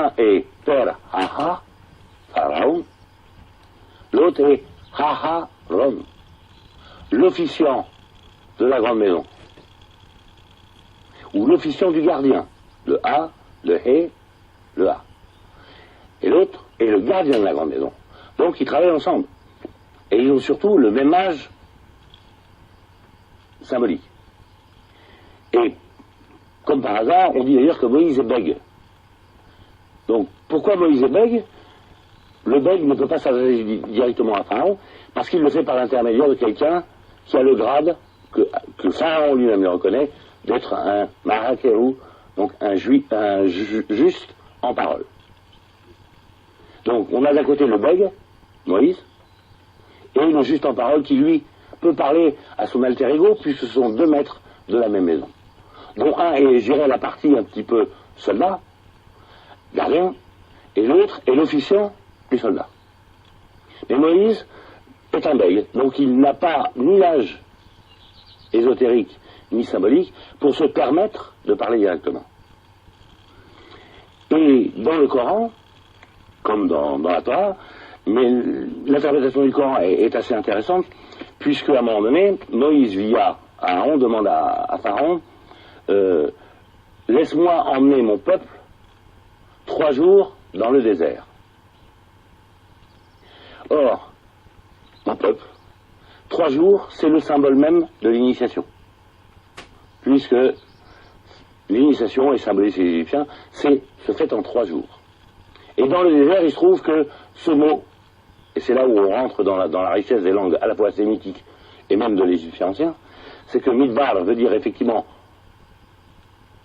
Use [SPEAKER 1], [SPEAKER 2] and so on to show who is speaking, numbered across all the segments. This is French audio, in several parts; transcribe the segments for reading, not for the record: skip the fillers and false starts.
[SPEAKER 1] Un est Per Haha, Pharaon. L'autre est Haha Ron, l'officiant de la grande maison. Ou l'officiant du gardien. Le A, le He, le A. Et l'autre est le gardien de la grande maison. Donc ils travaillent ensemble. Et ils ont surtout le même âge symbolique. Et comme par hasard, on dit d'ailleurs que Moïse est bègue. Donc pourquoi Moïse est bègue? Le bègue ne peut pas s'adresser directement à Pharaon, parce qu'il le fait par l'intermédiaire de quelqu'un qui a le grade, que Pharaon lui-même le reconnaît, d'être un Marakerou, donc un juste en parole. Donc on a d'un côté le bègue, Moïse, et le juste en parole qui lui peut parler à son alter ego, puisque ce sont deux maîtres de la même maison. Dont un est, je dirais, la partie un petit peu soldat, gardien, et l'autre est l'officiant du soldat. Mais Moïse est un bègue, donc il n'a pas ni l'âge ésotérique ni symbolique pour se permettre de parler directement. Et dans le Coran, comme dans la Torah, mais l'interprétation du Coran est assez intéressante, puisque à un moment donné, Moïse via Aaron demande à Pharaon, laisse-moi emmener mon peuple 3 jours dans le désert. Or, mon peuple, 3 jours, c'est le symbole même de l'initiation. Puisque l'initiation est symbolisée chez les Égyptiens, se fait en 3 jours. Et dans le désert, il se trouve que ce mot, et c'est là où on rentre dans la richesse des langues à la fois sémitiques et même de l'Égyptien ancien, c'est que Midbar veut dire effectivement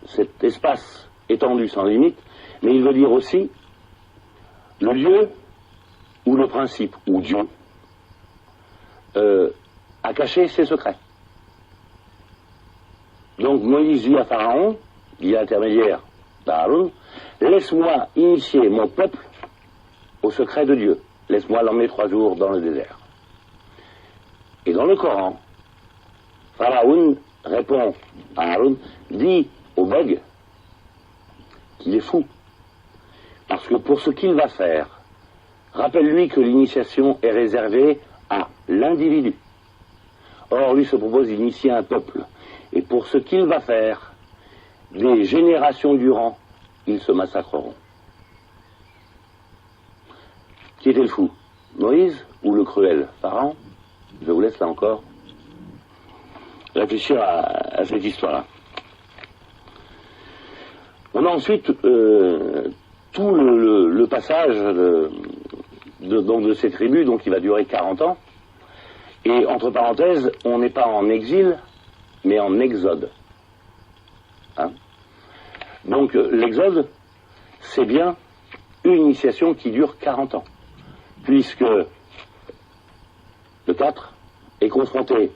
[SPEAKER 1] cet espace étendu sans limite, mais il veut dire aussi le lieu où le principe, où Dieu, a caché ses secrets. Donc Moïse dit à Pharaon, via l'intermédiaire d'Aaron, laisse-moi initier mon peuple au secret de Dieu. Laisse-moi l'emmener 3 jours dans le désert. Et dans le Coran, Pharaon répond à Aaron, dit au bègue qu'il est fou. Parce que pour ce qu'il va faire, rappelle-lui que l'initiation est réservée à l'individu. Or, lui se propose d'initier un peuple. Et pour ce qu'il va faire, des générations durant, ils se massacreront. Qui était le fou? Moïse ou le cruel Pharaon? Je vous laisse là encore réfléchir à cette histoire-là. On a ensuite tout le passage donc de ces tribus, donc qui va durer 40 ans. Et entre parenthèses, on n'est pas en exil, mais en exode. Hein? Donc l'exode, c'est bien une initiation qui dure 40 ans. Puisque le 4 est confronté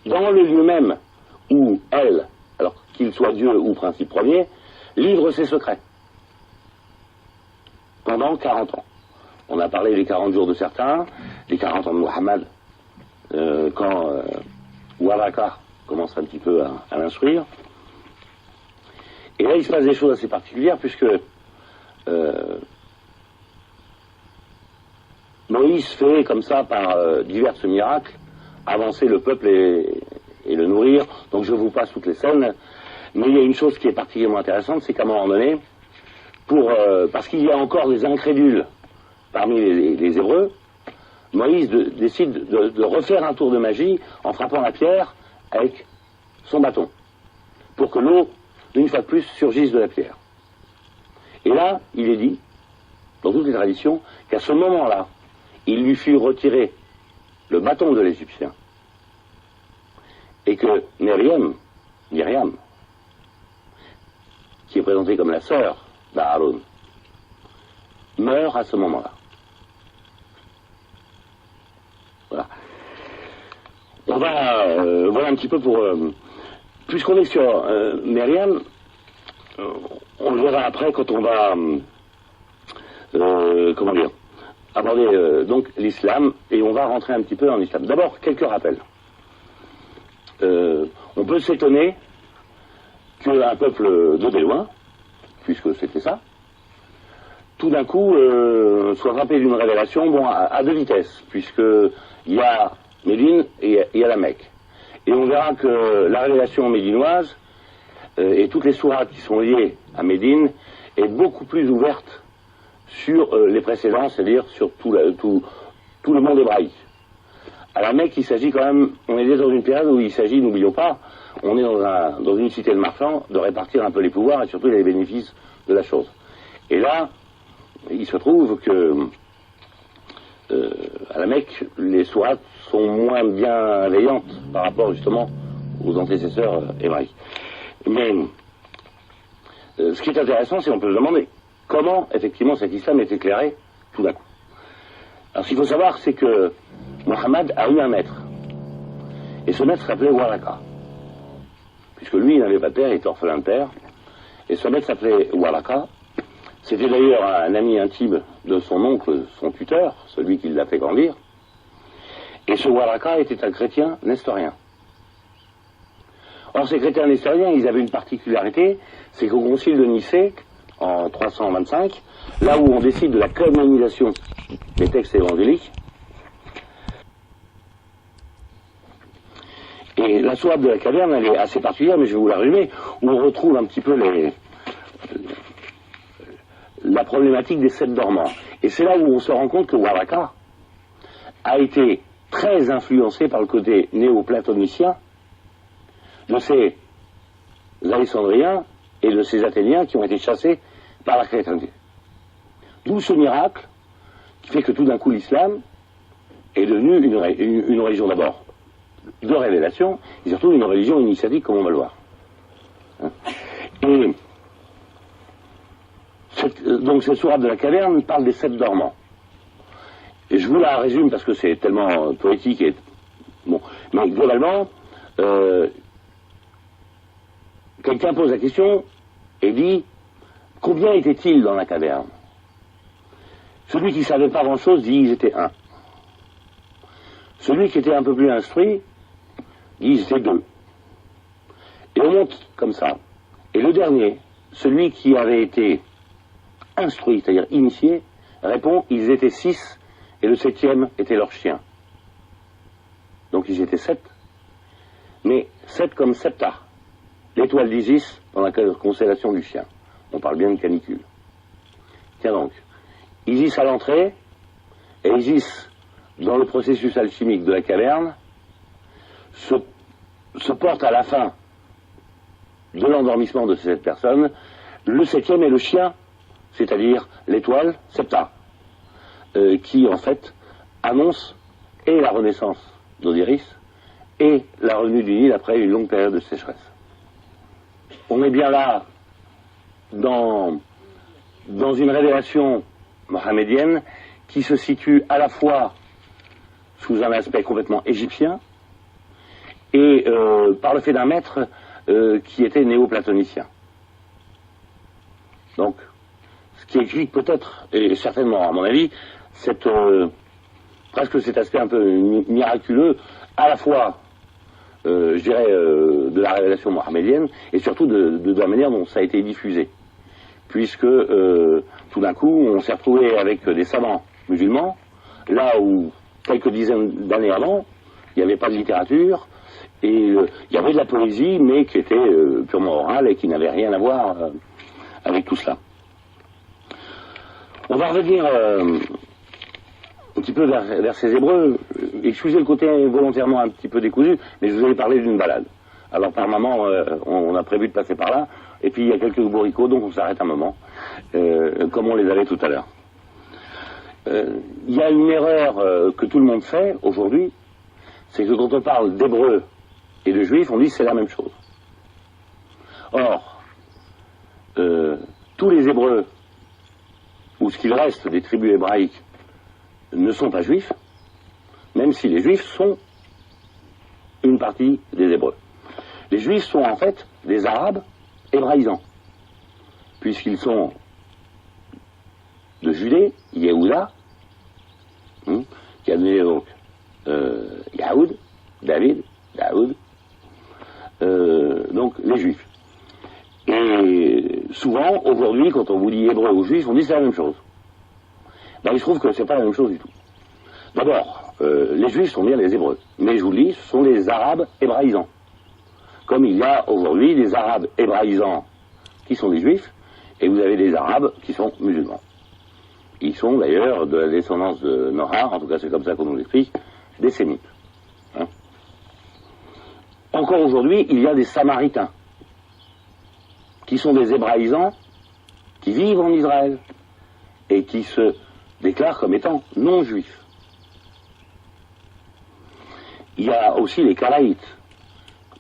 [SPEAKER 1] dans le lieu même où elle, alors qu'il soit Dieu ou principe premier, livre ses secrets pendant 40 ans. On a parlé des 40 jours de certains, les 40 ans de Mohammed, quand Waraka commence un petit peu à l'instruire. Et là, il se passe des choses assez particulières, puisque Moïse fait, comme ça, par divers miracles, avancer le peuple et le nourrir. Donc je vous passe toutes les scènes. Mais il y a une chose qui est particulièrement intéressante, c'est qu'à un moment donné, parce qu'il y a encore des incrédules parmi les Hébreux, Moïse décide de refaire un tour de magie en frappant la pierre avec son bâton, pour que l'eau, une fois de plus, surgisse de la pierre. Et là, il est dit, dans toutes les traditions, qu'à ce moment-là, il lui fut retiré le bâton de l'Égyptien, et que Myriam, qui est présentée comme la sœur d'Aaron, meurt à ce moment-là. Voilà. On va voilà un petit peu pour puisqu'on est sur Myriam, on le verra après quand on va comment dire, aborder donc l'islam, et on va rentrer un petit peu en islam. D'abord quelques rappels. On peut s'étonner qu'un peuple de Bédouins, puisque c'était ça, tout d'un coup, soit frappé d'une révélation, bon, à deux vitesses, puisqu'il y a Médine et il y a la Mecque. Et on verra que la révélation médinoise, et toutes les sourates qui sont liées à Médine, est beaucoup plus ouverte sur les précédents, c'est-à-dire sur tout le monde hébraïque. À la Mecque, il s'agit quand même, on est dans une période où il s'agit, n'oublions pas, on est dans une cité de marchands, de répartir un peu les pouvoirs et surtout les bénéfices de la chose. Et là, il se trouve que à la Mecque, les sourates sont moins bienveillantes par rapport justement aux antécesseurs hébraïques. Mais ce qui est intéressant, c'est qu'on peut se demander comment effectivement cet islam est éclairé tout d'un coup. Alors ce qu'il faut savoir, c'est que Mohammed a eu un maître. Et ce maître s'appelait Waraka. Puisque lui, il n'avait pas de père, il était orphelin de père. Et ce maître s'appelait Waraka. C'était d'ailleurs un ami intime de son oncle, son tuteur, celui qui l'a fait grandir. Et ce Waraka était un chrétien nestorien. Or, ces chrétiens nestoriens, ils avaient une particularité, c'est qu'au concile de Nicée, en 325, là où on décide de la canonisation des textes évangéliques, et la sourate de la caverne, elle est assez particulière, mais je vais vous la résumer, où on retrouve un petit peu la problématique des sept dormants. Et c'est là où on se rend compte que Waraka a été très influencé par le côté néo-platonicien de ces Alexandriens et de ces Athéniens qui ont été chassés par la chrétienté. D'où ce miracle qui fait que tout d'un coup l'islam est devenu une religion d'abord de révélation et surtout une religion initiatique comme on va le voir. Et donc cette sourate de la caverne parle des sept dormants. Et je vous la résume parce que c'est tellement poétique et bon. Mais globalement, quelqu'un pose la question et dit combien étaient-ils dans la caverne? Celui qui ne savait pas grand-chose dit ils étaient un. Celui qui était un peu plus instruit dit ils étaient deux. Et on monte comme ça. Et le dernier, celui qui avait été instruit, c'est-à-dire initié, répond ils étaient 6 et le 7e était leur chien. Donc ils étaient 7, mais 7 comme Septa, l'étoile d'Isis dans la constellation du chien. On parle bien de canicule. Tiens donc, Isis à l'entrée et Isis dans le processus alchimique de la caverne se porte à la fin de l'endormissement de ces 7 personnes. Le 7e est le chien, c'est-à-dire l'étoile Septa, qui en fait annonce et la renaissance d'Osiris et la revenue du Nil après une longue période de sécheresse. On est bien là dans une révélation mohamédienne qui se situe à la fois sous un aspect complètement égyptien et par le fait d'un maître qui était néo-platonicien. Donc, ce qui explique peut-être, et certainement à mon avis, presque cet aspect un peu miraculeux, à la fois, je dirais, de la révélation mohamédienne, et surtout de la manière dont ça a été diffusé. Puisque, tout d'un coup, on s'est retrouvé avec des savants musulmans, là où, quelques dizaines d'années avant, il n'y avait pas de littérature, et il y avait de la poésie, mais qui était purement orale et qui n'avait rien à voir avec tout cela. On va revenir un petit peu vers ces Hébreux. Excusez le côté volontairement un petit peu décousu, mais je vous avais parlé d'une balade. Alors par moment, on a prévu de passer par là, et puis il y a quelques bourricots, donc on s'arrête un moment, comme on les avait tout à l'heure. Il y a une erreur que tout le monde fait aujourd'hui, c'est que quand on parle d'Hébreux et de Juifs, on dit que c'est la même chose. Or, tous les Hébreux, ou ce qu'il reste des tribus hébraïques, ne sont pas juifs, même si les juifs sont une partie des Hébreux. Les juifs sont en fait des Arabes hébraïsants, puisqu'ils sont de Judée, Yehuda, qui a donné donc Yahoud, David, Daoud, donc les juifs. Et souvent, aujourd'hui, quand on vous dit hébreu ou juif, on dit c'est la même chose. Ben, il se trouve que c'est pas la même chose du tout. D'abord, les Juifs sont bien les Hébreux, mais je vous le dis, ce sont les Arabes hébraïsants. Comme il y a aujourd'hui des Arabes hébraïsants qui sont des Juifs, et vous avez des Arabes qui sont musulmans. Ils sont d'ailleurs de la descendance de Nohar, en tout cas c'est comme ça qu'on nous l'explique, des Sémites. Hein. Encore aujourd'hui, il y a des Samaritains, qui sont des Hébraïsants, qui vivent en Israël, et qui se déclarent comme étant non-juifs. Il y a aussi les Karaïtes,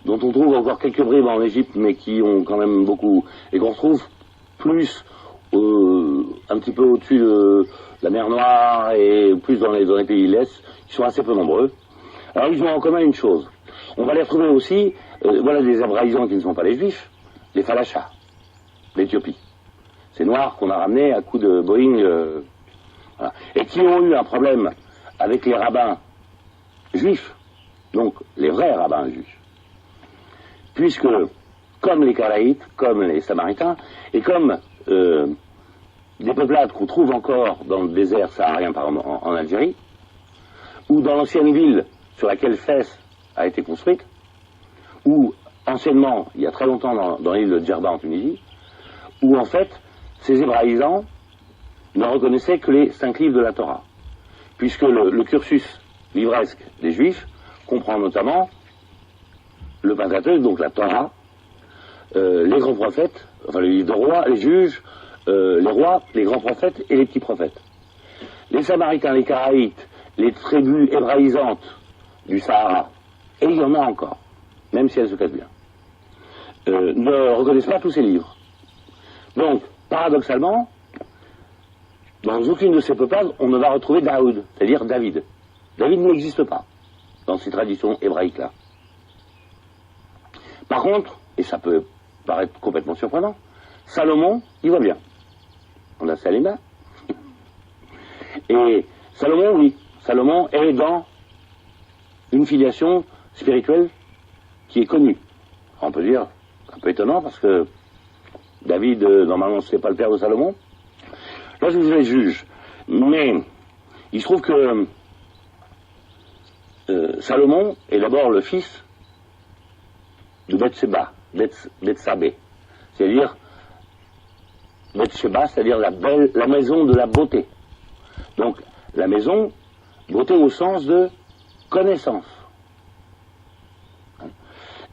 [SPEAKER 1] dont on trouve encore quelques bribes en Égypte, mais qui ont quand même beaucoup, et qu'on retrouve plus un petit peu au-dessus de la mer Noire et plus dans les pays de l'Est, qui sont assez peu nombreux. Alors ils ont en commun une chose. On va les retrouver aussi, voilà des Hébraïsants qui ne sont pas les Juifs, les Falachas, l'Éthiopie. Ces Noirs qu'on a ramenés à coups de Boeing, voilà. Et qui ont eu un problème avec les rabbins juifs, donc les vrais rabbins juifs. Puisque, comme les Karaïtes, comme les Samaritains, et comme des peuplades qu'on trouve encore dans le désert saharien en Algérie, ou dans l'ancienne ville sur laquelle Fès a été construite, ou anciennement, il y a très longtemps dans l'île de Djerba en Tunisie, où en fait, ces hébraïsants ne reconnaissaient que les 5 livres de la Torah, puisque le cursus livresque des Juifs comprend notamment le Pentateuque, donc la Torah, les grands prophètes, enfin les livres de rois, les juges, les rois, les grands prophètes et les petits prophètes. Les Samaritains, les Karaïtes, les tribus hébraïsantes du Sahara, et il y en a encore, même si elles se cachent bien, ne reconnaissent pas tous ces livres. Donc, paradoxalement, dans aucune de ces peuplades, on ne va retrouver Daoud, c'est-à-dire David. David n'existe pas dans ces traditions hébraïques-là. Par contre, et ça peut paraître complètement surprenant, Salomon, il va bien. On a ça les mains. Et Salomon, oui, Salomon est dans une filiation spirituelle qui est connue. On peut dire, un peu étonnant, parce que David, normalement, c'est pas le père de Salomon. Là, je vous les juge. Mais il se trouve que Salomon est d'abord le fils de Bethsabée, c'est-à-dire Bethsheba, c'est-à-dire la maison de la beauté. Donc la maison, beauté au sens de connaissance.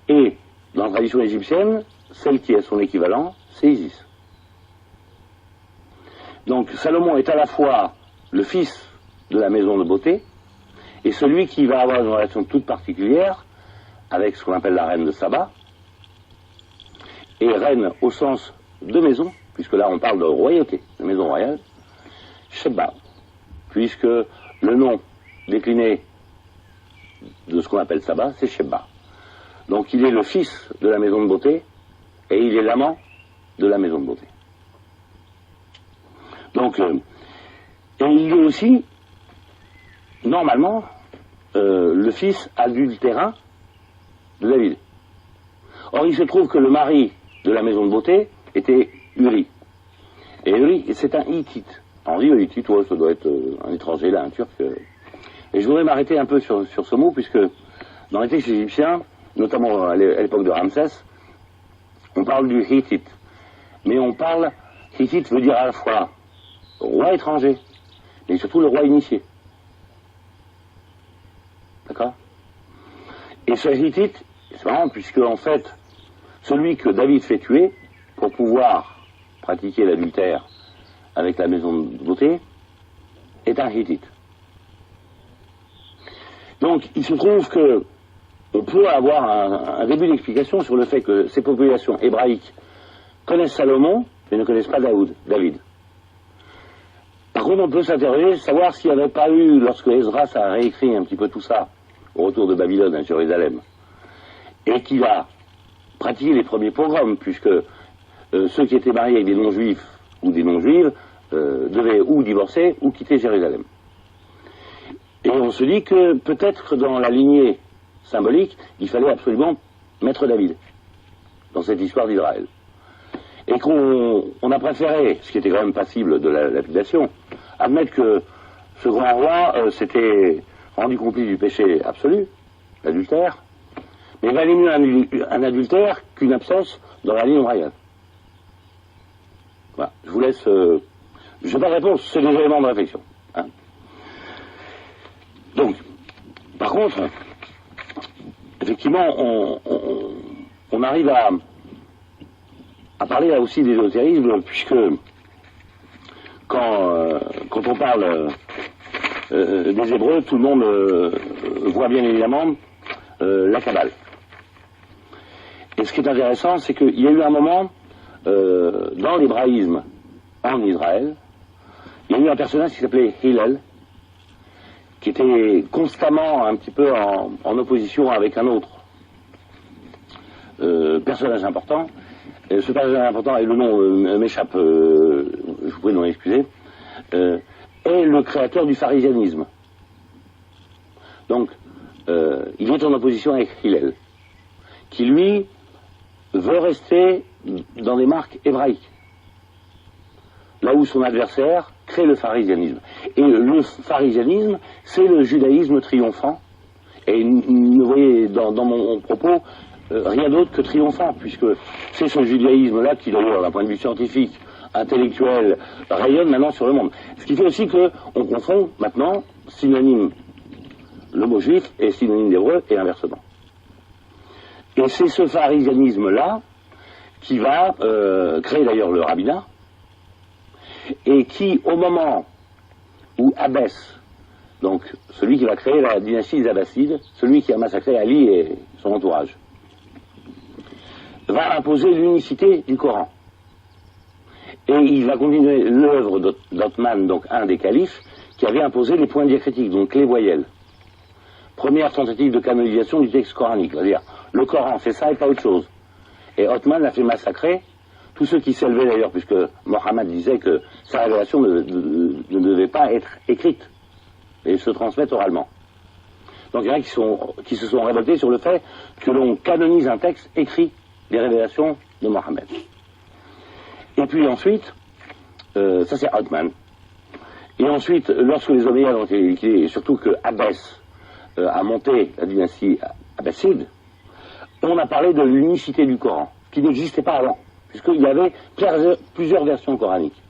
[SPEAKER 1] Et dans la tradition égyptienne, celle qui est son équivalent, c'est Isis. Donc Salomon est à la fois le fils de la maison de beauté et celui qui va avoir une relation toute particulière avec ce qu'on appelle la reine de Saba, et reine au sens de maison, puisque là on parle de royauté, de maison royale, Sheba, puisque le nom décliné de ce qu'on appelle Saba, c'est Sheba. Donc il est le fils de la maison de beauté, et il est l'amant de la maison de beauté. Donc, et il est aussi, normalement, le fils adultérin de David. Or, il se trouve que le mari de la maison de beauté était Uri. Et Uri, c'est un Hittite. On dit Hittite, ouais, ça doit être un étranger, là, un turc. Et je voudrais m'arrêter un peu sur ce mot, puisque dans les textes égyptiens, notamment à l'époque de Ramsès, on parle du Hittite. Mais on parle, Hittite veut dire à la fois roi étranger, mais surtout le roi initié. D'accord? Et ce Hittite, c'est marrant, puisque en fait, celui que David fait tuer pour pouvoir pratiquer l'adultère avec la maison de beauté est un Hittite. Donc il se trouve que on peut avoir un début d'explication sur le fait que ces populations hébraïques connaissent Salomon, mais ne connaissent pas David. Par contre, on peut s'interroger, savoir s'il n'y avait pas eu, lorsque Esdras a réécrit un petit peu tout ça, au retour de Babylone à Jérusalem, et qu'il a pratiqué les premiers pogroms, puisque ceux qui étaient mariés avec des non-juifs ou des non-juives devaient ou divorcer ou quitter Jérusalem. Et on se dit que peut-être dans la lignée symbolique, il fallait absolument mettre David dans cette histoire d'Israël. Et qu'on a préféré, ce qui était quand même passible de la lapidation, admettre que ce grand roi s'était rendu complice du péché absolu, l'adultère, mais il valait mieux un adultère qu'une absence dans la ligne royale. Voilà, je vous laisse... je n'ai pas de réponse, c'est des éléments de réflexion. Hein. Donc, par contre, effectivement, on arrive à parler là aussi d'ésotérisme, puisque quand on parle des Hébreux, tout le monde voit bien évidemment la Kabbale. Et ce qui est intéressant, c'est qu'il y a eu un moment, dans l'hébraïsme en Israël, il y a eu un personnage qui s'appelait Hillel, qui était constamment un petit peu en opposition avec un autre personnage important. Et ce personnage important, et le nom m'échappe, je vous prie de m'en excuser, est le créateur du pharisianisme. Donc, il est en opposition avec Hillel, qui lui veut rester dans des marques hébraïques, là où son adversaire crée le pharisianisme. Et le pharisianisme, c'est le judaïsme triomphant, et ne voyez dans mon propos rien d'autre que triomphant, puisque c'est ce judaïsme-là qui, d'ailleurs, d'un point de vue scientifique, intellectuel, rayonne maintenant sur le monde. Ce qui fait aussi qu'on confond maintenant synonyme le mot juif et synonyme d'hébreu, et inversement. Et c'est ce pharisianisme-là qui va créer d'ailleurs le rabbinat, et qui, au moment où Abbès, donc celui qui va créer la dynastie des Abbassides, celui qui a massacré Ali et son entourage, va imposer l'unicité du Coran. Et il va continuer l'œuvre d'Othman, donc un des califes, qui avait imposé les points diacritiques, donc les voyelles. Première tentative de canonisation du texte coranique, c'est-à-dire le Coran, c'est ça et pas autre chose. Et Othman l'a fait massacrer tous ceux qui s'élevaient d'ailleurs, puisque Mohammed disait que sa révélation ne devait pas être écrite et se transmettre oralement. Donc il y en a qui se sont révoltés sur le fait que l'on canonise un texte écrit des révélations de Mohammed. Et puis ensuite, ça c'est Othman. Et ensuite, lorsque les Omeyyades ont été liquidés, et surtout que Abbès a monté la dynastie abbasside, on a parlé de l'unicité du Coran, qui n'existait pas avant, puisqu'il y avait plusieurs versions coraniques.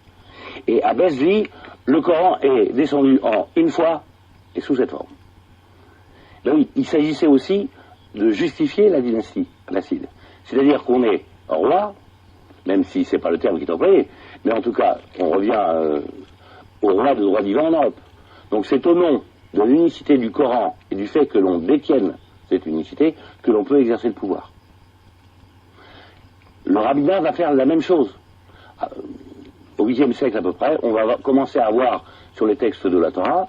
[SPEAKER 1] Et Abbès dit, le Coran est descendu en une fois et sous cette forme. Donc, il s'agissait aussi de justifier la dynastie abbasside. C'est-à-dire qu'on est roi, même si c'est pas le terme qui est employé, mais en tout cas, on revient au roi de droit divin en Europe. Donc c'est au nom de l'unicité du Coran et du fait que l'on détienne cette unicité que l'on peut exercer le pouvoir. Le rabbinat va faire la même chose. Au 8e siècle à peu près, on va commencer à voir sur les textes de la Torah,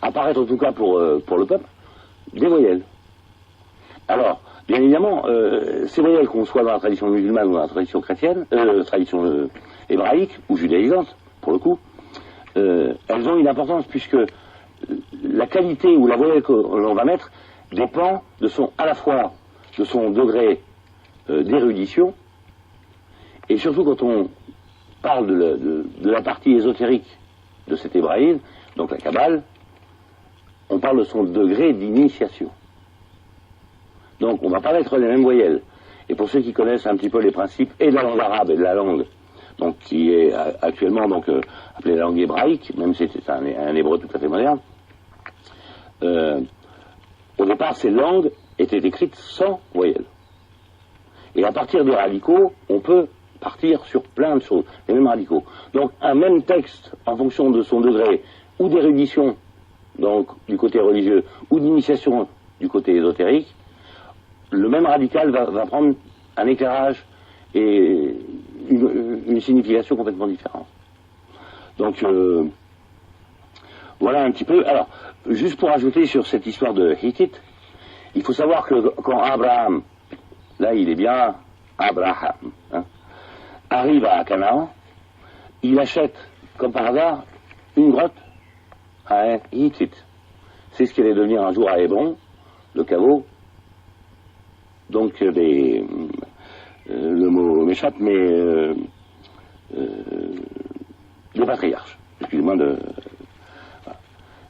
[SPEAKER 1] apparaître en tout cas pour le peuple, des voyelles. Alors, bien évidemment, ces voyelles, qu'on soit dans la tradition musulmane ou dans la tradition chrétienne, tradition hébraïque ou judaïsante, pour le coup, elles ont une importance puisque la qualité ou la voyelle que l'on va mettre dépend à la fois de son degré d'érudition, et surtout quand on parle de la partie ésotérique de cet hébraïsme, donc la Kabbale, on parle de son degré d'initiation. Donc on ne va pas mettre les mêmes voyelles. Et pour ceux qui connaissent un petit peu les principes et de la langue arabe et de la langue, donc qui est actuellement appelée la langue hébraïque, même si c'est un hébreu tout à fait moderne, au départ ces langues étaient écrites sans voyelles. Et à partir des radicaux, on peut partir sur plein de choses, les mêmes radicaux. Donc un même texte, en fonction de son degré, ou d'érudition, donc du côté religieux, ou d'initiation du côté ésotérique, le même radical va prendre un éclairage et une signification complètement différente. Donc voilà un petit peu. Alors, juste pour ajouter sur cette histoire de Hittite, il faut savoir que quand Abraham, là il est bien Abraham, hein, arrive à Canaan, il achète, comme par hasard, une grotte à un Hittite. C'est ce qui allait devenir un jour à Hébron, le caveau. Donc le mot m'échappe, mais les patriarches. Excusez-moi de... Voilà.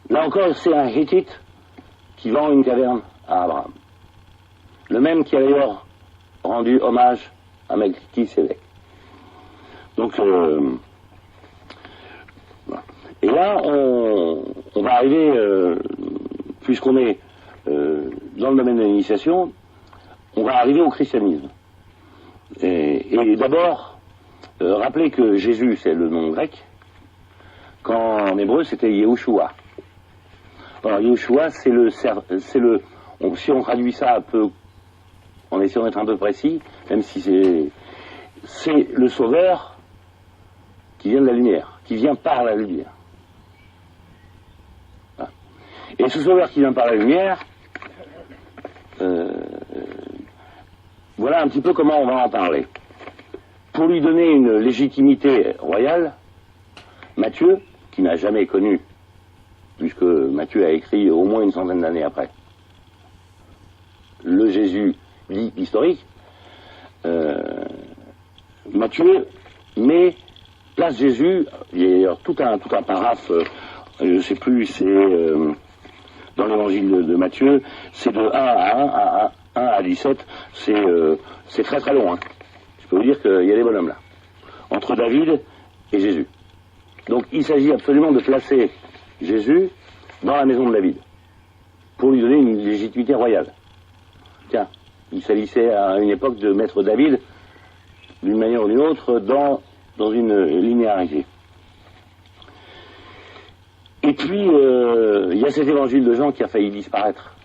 [SPEAKER 1] Là encore, c'est un Hittite qui vend une caverne à Abraham. Le même qui a d'ailleurs rendu hommage à Melchisédek. Donc, voilà. Et là, on va arriver, puisqu'on est dans le domaine de l'initiation, on va arriver au christianisme. Et d'abord, rappelez que Jésus, c'est le nom grec, quand en hébreu, c'était Yehoshua. Alors, Yehoshua, c'est le si on traduit ça un peu, en essayant d'être un peu précis, même si c'est le sauveur qui vient de la lumière, qui vient par la lumière. Voilà. Et ce sauveur qui vient par la lumière, voilà un petit peu comment on va en parler. Pour lui donner une légitimité royale, Matthieu, qui n'a jamais connu, puisque Matthieu a écrit au moins une centaine d'années après, le Jésus dit historique, Matthieu place Jésus, il y a d'ailleurs tout un paraphe, je ne sais plus, c'est dans l'évangile de Matthieu, c'est de 1 à 17, c'est très très long. Hein. Je peux vous dire qu'il y a des bonhommes là, entre David et Jésus. Donc il s'agit absolument de placer Jésus dans la maison de David, pour lui donner une légitimité royale. Tiens, il s'agissait à une époque de mettre David, d'une manière ou d'une autre, dans une linéarité. Et puis, il y a cet évangile de Jean qui a failli disparaître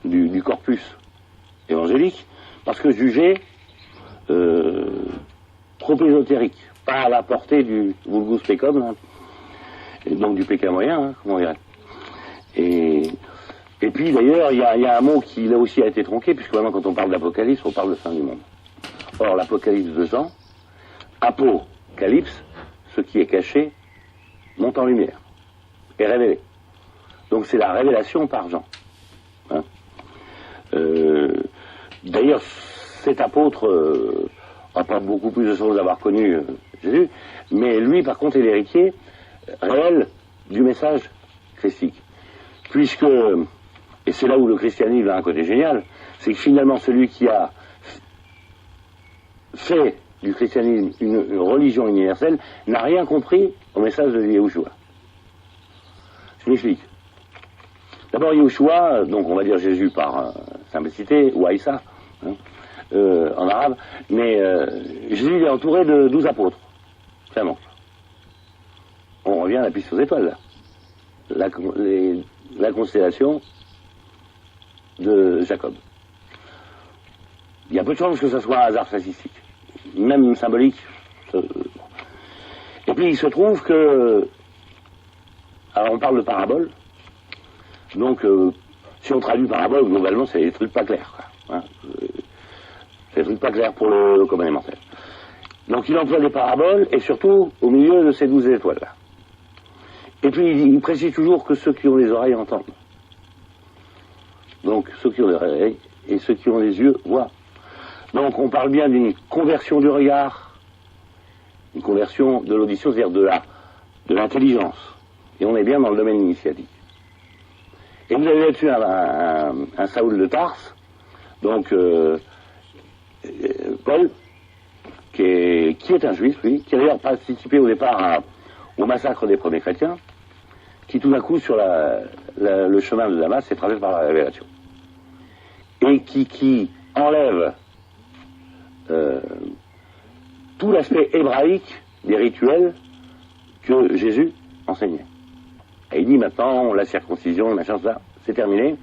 [SPEAKER 1] du corpus évangélique, parce que jugé trop ésotérique, pas à la portée du vulgus pecum, hein, et donc du péché moyen, hein, comment on dirait. Et puis d'ailleurs, il y a un mot qui là aussi a été tronqué, puisque maintenant quand on parle d'Apocalypse, on parle de fin du monde. Or, l'Apocalypse de Jean, apocalypse, ce qui est caché, monte en lumière, est révélé. Donc c'est la révélation par Jean. Hein. D'ailleurs, cet apôtre n'a pas beaucoup plus de choses d'avoir connu Jésus, mais lui, par contre, est l'héritier réel du message christique. Puisque, et c'est là où le christianisme a un côté génial, c'est que finalement celui qui a fait du christianisme une religion universelle n'a rien compris au message de Yehoshua. Je m'explique. D'abord Yehoshua, donc on va dire Jésus par simplicité, ou Aïssa, hein, en arabe, mais Jésus est entouré de 12 apôtres. Vraiment. On revient à la piste aux étoiles, là. La constellation de Jacob. Il y a peu de chances que ce soit un hasard statistique, même symbolique. Et puis il se trouve que, alors on parle de parabole, donc si on traduit parabole, globalement c'est des trucs pas clairs, quoi, hein. C'est des trucs pas clairs pour le commun des mortels. Donc il emploie des paraboles, et surtout au milieu de ces 12 étoiles là. Et puis il précise toujours que ceux qui ont les oreilles entendent. Donc ceux qui ont les oreilles et ceux qui ont les yeux voient. Donc on parle bien d'une conversion du regard, une conversion de l'audition, c'est-à-dire de l'intelligence. Et on est bien dans le domaine initiatique. Et vous avez là-dessus un Saoul de Tarse, donc Paul, qui est un juif, lui, qui a d'ailleurs participé au départ au massacre des premiers chrétiens, qui tout d'un coup sur le chemin de Damas s'est traversé par la révélation. Et qui enlève tout l'aspect hébraïque des rituels que Jésus enseignait. Et il dit maintenant, la circoncision, machin, ça, c'est terminé.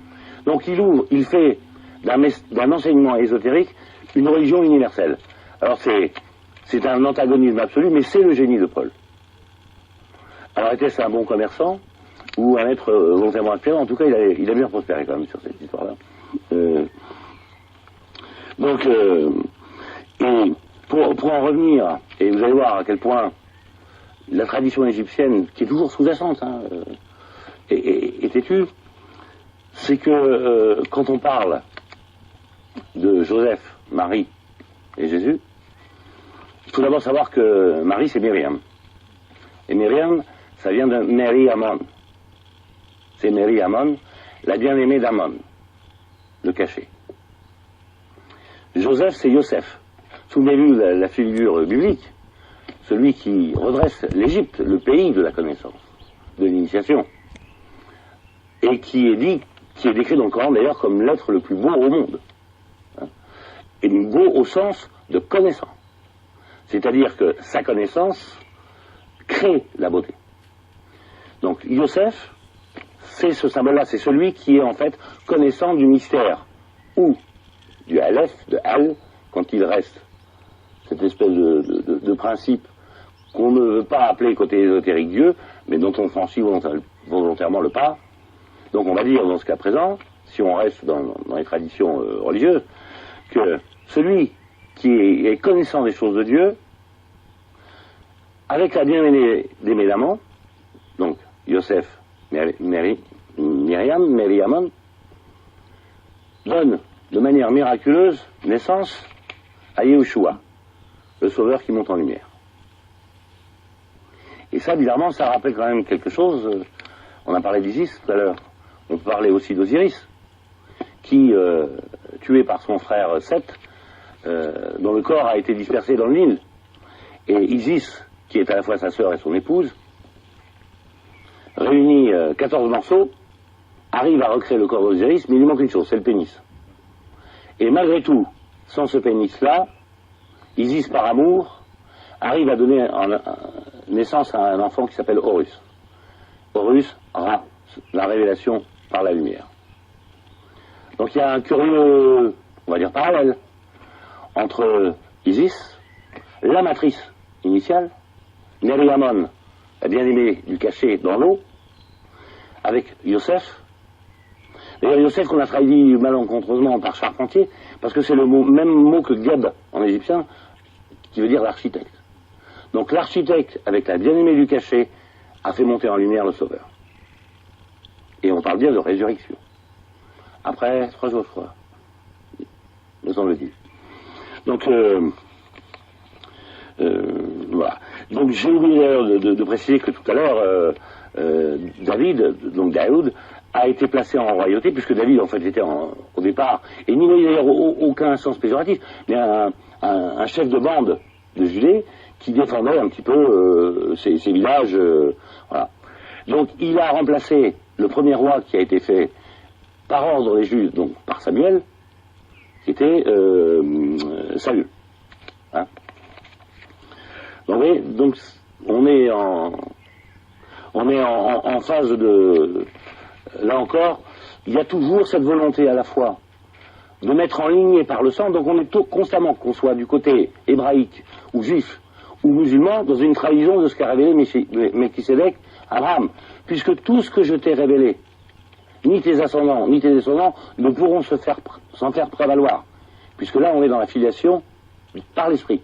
[SPEAKER 1] Donc il fait d'un enseignement ésotérique une religion universelle. Alors c'est un antagonisme absolu, mais c'est le génie de Paul. Alors était-ce un bon commerçant ou un être volontairement aspiré? En tout cas, il a bien prospéré quand même sur cette histoire-là. Donc, et pour en revenir, et vous allez voir à quel point la tradition égyptienne, qui est toujours sous-jacente, hein, est têtue, c'est que quand on parle de Joseph, Marie et Jésus, il faut d'abord savoir que Marie, c'est Myriam. Et Myriam, ça vient de Mary Ammon. C'est Mary Ammon, la bien-aimée d'Ammon, le cachet. Joseph, c'est Yosef. Souvenez-vous la figure biblique, celui qui redresse l'Égypte, le pays de la connaissance, de l'initiation, et qui est décrit dans le Coran d'ailleurs comme l'être le plus beau au monde. Et beau au sens de connaissant. C'est-à-dire que sa connaissance crée la beauté. Donc Yosef, c'est ce symbole-là, c'est celui qui est en fait connaissant du mystère, ou du Aleph, de Al, quand il reste cette espèce de principe qu'on ne veut pas appeler côté ésotérique Dieu, mais dont on franchit volontairement le pas. Donc on va dire dans ce cas présent, si on reste dans les traditions religieuses, que celui qui est connaissant des choses de Dieu, avec la bien-aimée des d'Ammon, donc Yosef, Mary Ammon, donne de manière miraculeuse naissance à Yehoshua, le sauveur qui monte en lumière. Et ça, bizarrement, ça rappelle quand même quelque chose. On a parlé d'Isis tout à l'heure. On peut parler aussi d'Osiris, qui, tué par son frère Seth, dont le corps a été dispersé dans le Nil. Et Isis, qui est à la fois sa sœur et son épouse, réunit 14 morceaux, arrive à recréer le corps d'Osiris, mais il lui manque une chose, c'est le pénis. Et malgré tout, sans ce pénis-là, Isis, par amour, arrive à donner naissance à un enfant qui s'appelle Horus. Horus, Ra, la révélation par la lumière. Donc il y a un curieux, on va dire, parallèle entre Isis, la matrice initiale, Mary Ammon, la bien-aimée du cachet dans l'eau, avec Yosef. D'ailleurs, Yosef qu'on a traduit malencontreusement par charpentier, parce que c'est le même mot que Geb en égyptien, qui veut dire l'architecte. Donc l'architecte, avec la bien-aimée du cachet, a fait monter en lumière le Sauveur. Et on parle bien de résurrection. Après 3 jours, je crois, me semble-t-il. Donc, voilà. Donc j'ai oublié d'ailleurs de préciser que tout à l'heure, Daoud, a été placé en royauté, puisque David en fait était au départ, et n'y voyait d'ailleurs aucun sens péjoratif, mais un chef de bande de Judée qui défendait un petit peu ces villages. Voilà. Donc il a remplacé le premier roi qui a été fait par ordre des Juifs, donc par Samuel, qui était Saül. Hein. Donc on est en phase de... Là encore, il y a toujours cette volonté à la fois de mettre en ligne par le sang, donc on est constamment, qu'on soit du côté hébraïque ou juif ou musulman, dans une trahison de ce qu'a révélé Melchisédek, Abraham, puisque tout ce que je t'ai révélé, ni tes ascendants, ni tes descendants, ne pourront s'en faire prévaloir, puisque là on est dans la filiation par l'esprit.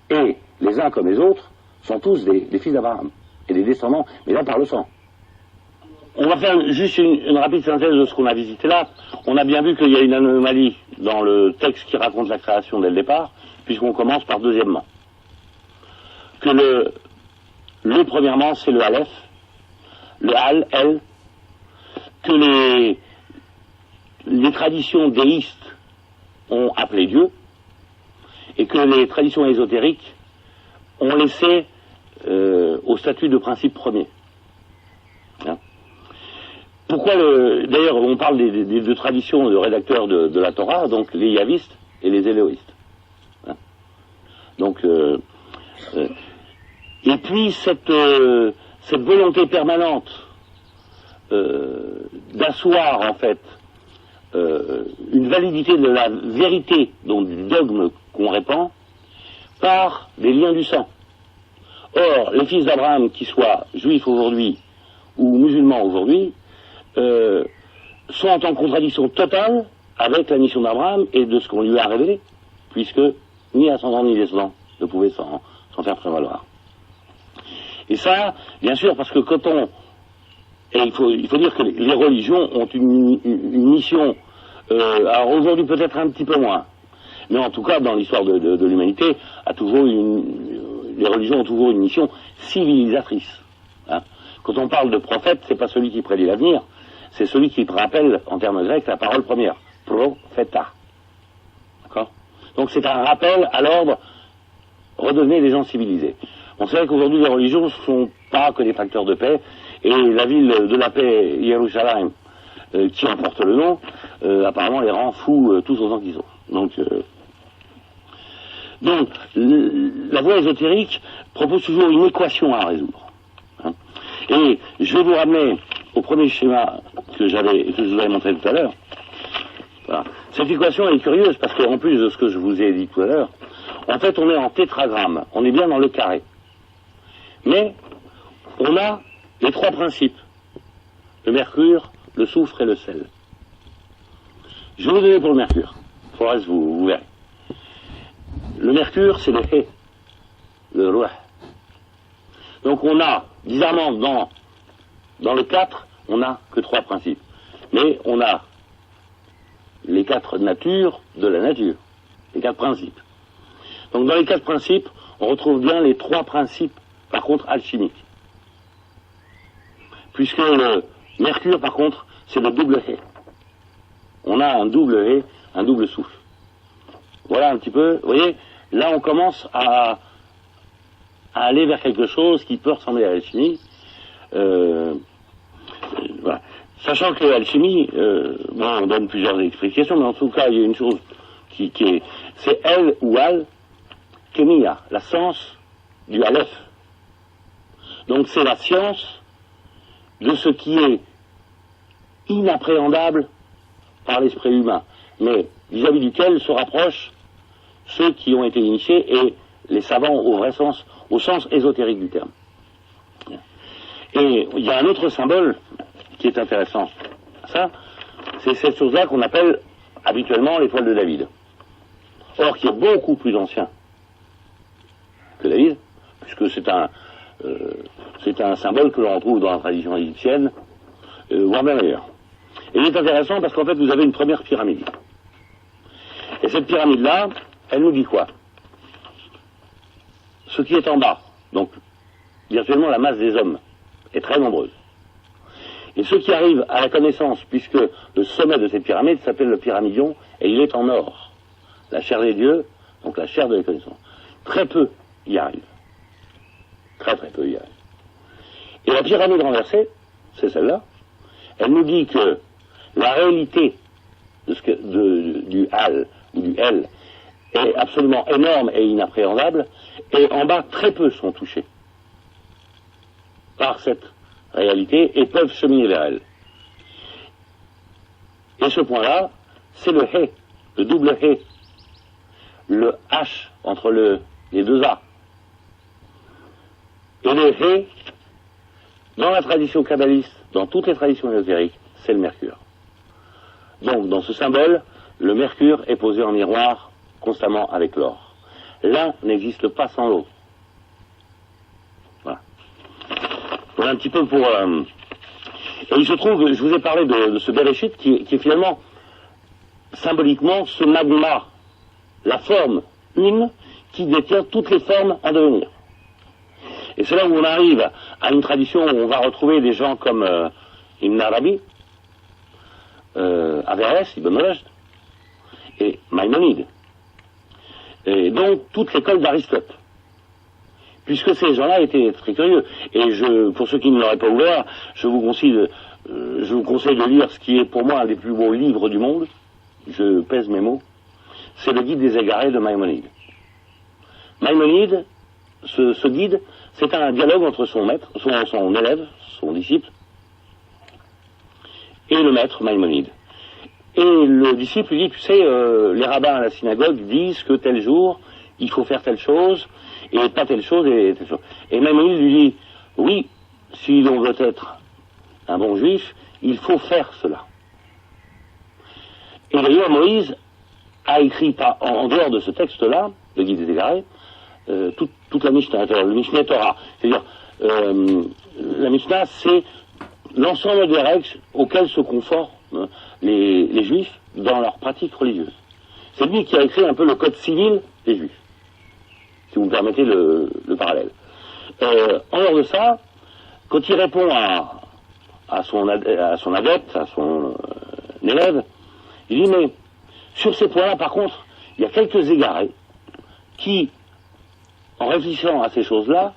[SPEAKER 1] Et les uns comme les autres sont tous des fils d'Abraham, et des descendants, mais là par le sang. On va faire juste une rapide synthèse de ce qu'on a visité là. On a bien vu qu'il y a une anomalie dans le texte qui raconte la création dès le départ, puisqu'on commence par deuxièmement. Que le premièrement, c'est le Aleph, le Al, El, que les traditions déistes ont appelé Dieu, et que les traditions ésotériques ont laissé au statut de principe premier. Hein. Pourquoi d'ailleurs on parle des deux traditions de rédacteurs de la Torah, donc les yavistes et les éléoïstes. Hein. Donc et puis cette volonté permanente d'asseoir en fait une validité de la vérité, donc du dogme qu'on répand, par des liens du sang. Or, les fils d'Abraham, qui soient juifs aujourd'hui ou musulmans aujourd'hui, sont en contradiction totale avec la mission d'Abraham et de ce qu'on lui a révélé, puisque ni ascendant ni descendant ne pouvaient s'en faire prévaloir. Et ça, bien sûr, parce que quand on... Et il faut dire que les religions ont une mission, alors aujourd'hui peut-être un petit peu moins, mais en tout cas dans l'histoire de l'humanité, les religions ont toujours une mission civilisatrice. Quand on parle de prophète, c'est pas celui qui prédit l'avenir, c'est celui qui rappelle, en termes grecs, la parole première, prophèta. D'accord? Donc c'est un rappel à l'ordre, redevenez des gens civilisés. On sait qu'aujourd'hui les religions ne sont pas que des facteurs de paix, et la ville de la paix, Jérusalem, qui en porte le nom, apparemment les rend fous tous autant qu'ils sont. Donc, la voie ésotérique propose toujours une équation à résoudre. Hein. Et je vais vous ramener au premier schéma que je vous avais montré tout à l'heure. Voilà. Cette équation est curieuse parce qu'en plus de ce que je vous ai dit tout à l'heure, en fait on est en tétragramme, on est bien dans le carré. Mais on a les trois principes, le mercure, le soufre et le sel. Je vais vous donner pour le mercure, pour le reste vous verrez. Le mercure, c'est le hé, le roi. Donc on a, bizarrement, dans le 4, on n'a que trois principes. Mais on a les quatre natures de la nature, les quatre principes. Donc dans les quatre principes, on retrouve bien les trois principes, par contre, alchimiques. Puisque le mercure, par contre, c'est le double hé. On a un double hé, un double souffle. Voilà un petit peu, vous voyez, là on commence à aller vers quelque chose qui peut ressembler à l'alchimie. Voilà. Sachant que l'alchimie, on donne plusieurs explications, mais en tout cas il y a une chose qui est, c'est el ou al, kémia, la science du aleph. Donc c'est la science de ce qui est inappréhendable par l'esprit humain, mais vis-à-vis duquel se rapprochent ceux qui ont été initiés et les savants au vrai sens, au sens ésotérique du terme. Et il y a un autre symbole qui est intéressant. Ça, c'est cette chose-là qu'on appelle habituellement l'étoile de David. Or, qui est beaucoup plus ancien que David, puisque c'est un symbole que l'on retrouve dans la tradition égyptienne, voire même ailleurs. Et il est intéressant parce qu'en fait, vous avez une première pyramide. Et cette pyramide-là, elle nous dit quoi? Ce qui est en bas, donc virtuellement la masse des hommes, est très nombreuse. Et ce qui arrive à la connaissance, puisque le sommet de cette pyramide s'appelle le pyramidion, et il est en or. La chair des dieux, donc la chair de la connaissance. Très peu y arrive. Très peu y arrive. Et la pyramide renversée, c'est celle-là, elle nous dit que la réalité du Al ou du L est absolument énorme et inappréhendable, et en bas, très peu sont touchés par cette réalité et peuvent cheminer vers elle. Et ce point-là, c'est le Hé, le double Hé, le H entre les deux A. Et le Hé, dans la tradition kabbaliste, dans toutes les traditions ésotériques, c'est le mercure. Donc, dans ce symbole, le mercure est posé en miroir constamment avec l'or. L'un n'existe pas sans l'autre. Voilà. Voilà un petit peu pour... Et il se trouve, je vous ai parlé de ce Bereshit qui est finalement, symboliquement, ce magma, la forme une qui détient toutes les formes en devenir. Et c'est là où on arrive à une tradition où on va retrouver des gens comme Ibn Arabi, Averroès, Ibn Rushd et Maïmonide. Et donc toute l'école d'Aristote. Puisque ces gens-là étaient très curieux. Et pour ceux qui ne l'auraient pas ouvert, je vous conseille de lire ce qui est pour moi un des plus beaux livres du monde. Je pèse mes mots. C'est le guide des égarés de Maïmonide. Maïmonide, ce guide, c'est un dialogue entre son maître, son élève, son disciple, et le maître Maïmonide. Et le disciple lui dit, tu sais, les rabbins à la synagogue disent que tel jour, il faut faire telle chose, et pas telle chose, et telle chose. Et Maïmonide lui dit, oui, si l'on veut être un bon juif, il faut faire cela. Et d'ailleurs, Moïse a écrit, en dehors de ce texte-là, le guide des égarés, toute la Mishnah, le Mishneh Torah. C'est-à-dire, la Mishnah, c'est l'ensemble des règles auxquelles se conforment les Juifs dans leur pratique religieuse. C'est lui qui a écrit un peu le code civil des Juifs, si vous me permettez le parallèle. En dehors de ça, quand il répond à son adepte, à son élève, il dit, mais sur ces points-là, par contre, il y a quelques égarés qui, en réfléchissant à ces choses-là,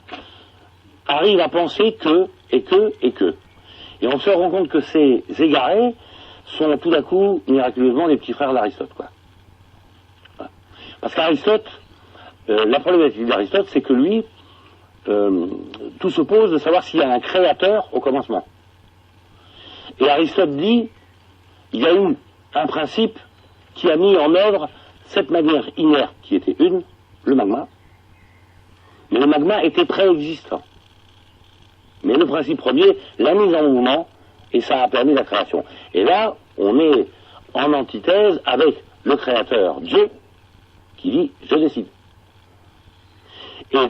[SPEAKER 1] arrivent à penser que, et que, et que. Et on se rend compte que ces égarés sont tout d'un coup, miraculeusement, les petits frères d'Aristote, quoi. Voilà. Parce qu'Aristote, la problématique d'Aristote, c'est que lui, tout se pose de savoir s'il y a un créateur au commencement. Et Aristote dit, il y a eu un principe qui a mis en œuvre cette manière inerte qui était le magma. Mais le magma était préexistant. Mais le principe premier l'a mis en mouvement et ça a permis la création. Et là, on est en antithèse avec le créateur, Dieu, qui dit « je décide ». Et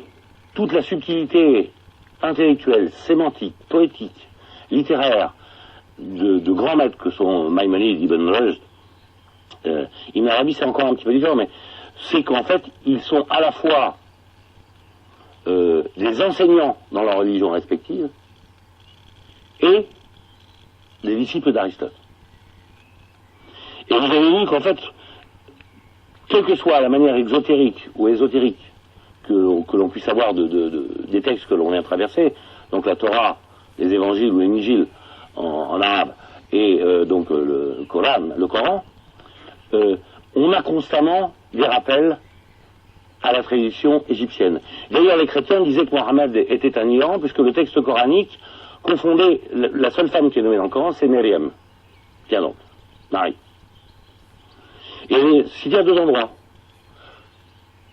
[SPEAKER 1] toute la subtilité intellectuelle, sémantique, poétique, littéraire de grands maîtres que sont Maïmonide, Ibn Rushd, Ibn Arabi, c'est encore un petit peu différent, mais c'est qu'en fait, ils sont à la fois des enseignants dans leur religion respective et des disciples d'Aristote. Et vous avez vu qu'en fait, quelle que soit la manière exotérique ou ésotérique que l'on puisse avoir des textes que l'on vient traverser, donc la Torah, les évangiles ou les Injiles en arabe, et donc le Coran, on a constamment des rappels à la tradition égyptienne. D'ailleurs, les chrétiens disaient que Mohammed était un Iran, puisque le texte coranique confondait la seule femme qui est nommée dans le Coran, c'est Myriam. Tiens donc, Marie. Et s'il y a deux endroits,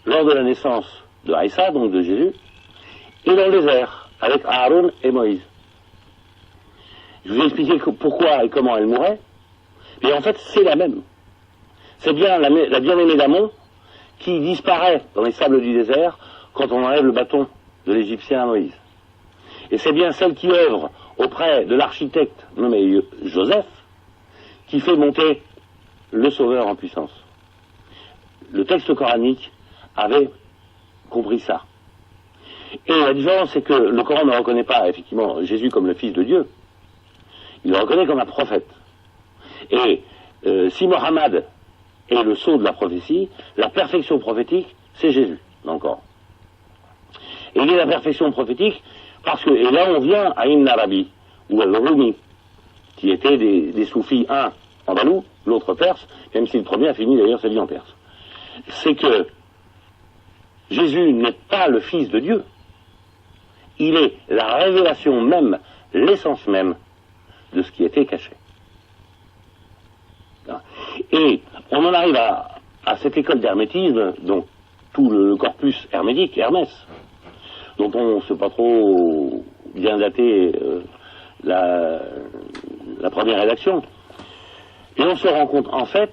[SPEAKER 1] lors de la naissance de Aïssa, donc de Jésus, et dans le désert, avec Aaron et Moïse. Je vous ai expliqué pourquoi et comment elle mourait, et en fait, c'est la même. C'est bien la bien-aimée d'Amon qui disparaît dans les sables du désert quand on enlève le bâton de l'Égyptien à Moïse. Et c'est bien celle qui œuvre auprès de l'architecte nommé Joseph qui fait monter le Sauveur en puissance. Le texte coranique avait compris ça. Et la différence, c'est que le Coran ne reconnaît pas effectivement Jésus comme le Fils de Dieu, il le reconnaît comme un prophète. Et si Mohammed est le sceau de la prophétie, la perfection prophétique, c'est Jésus, dans le Coran. Et il est la perfection prophétique parce que, et là on vient à Ibn Arabi, ou al-Rumi, qui étaient des soufis, un andalou, l'autre perse, même si le premier a fini d'ailleurs sa vie en Perse. C'est que Jésus n'est pas le Fils de Dieu, il est la révélation même, l'essence même de ce qui était caché. Et on en arrive à cette école d'hermétisme, donc tout le corpus hermétique, Hermès, dont on ne sait pas trop bien dater la première rédaction. Et on se rend compte en fait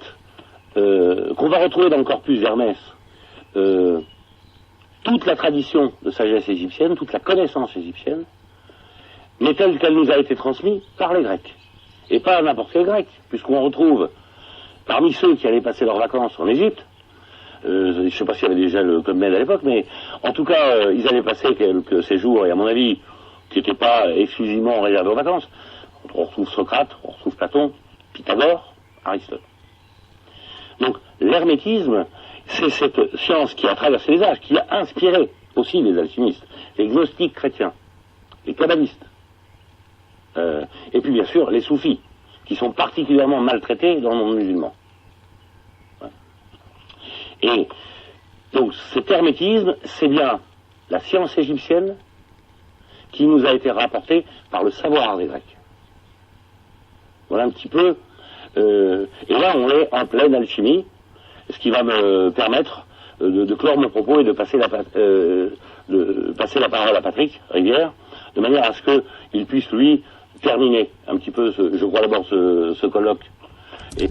[SPEAKER 1] qu'on va retrouver dans le corpus d'Hermès toute la tradition de sagesse égyptienne, toute la connaissance égyptienne, mais telle qu'elle nous a été transmise par les Grecs. Et pas n'importe quel Grec, puisqu'on retrouve parmi ceux qui allaient passer leurs vacances en Égypte, je ne sais pas s'il y avait déjà le Club Med à l'époque, mais en tout cas, ils allaient passer quelques séjours, et à mon avis, qui n'étaient pas exclusivement réservés aux vacances. On retrouve Socrate, on retrouve Platon, Pythagore, Aristote. Donc, l'hermétisme, c'est cette science qui a traversé les âges, qui a inspiré aussi les alchimistes, les gnostiques chrétiens, les kabbalistes, et puis bien sûr les soufis, qui sont particulièrement maltraités dans le monde musulman. Et donc cet hermétisme, c'est bien la science égyptienne qui nous a été rapportée par le savoir des Grecs. Voilà un petit peu. Et là, on est en pleine alchimie, ce qui va me permettre de clore mon propos et de passer la parole à Patrick Rivière, de manière à ce qu'il puisse, lui, terminer un petit peu, je crois d'abord, ce colloque. Et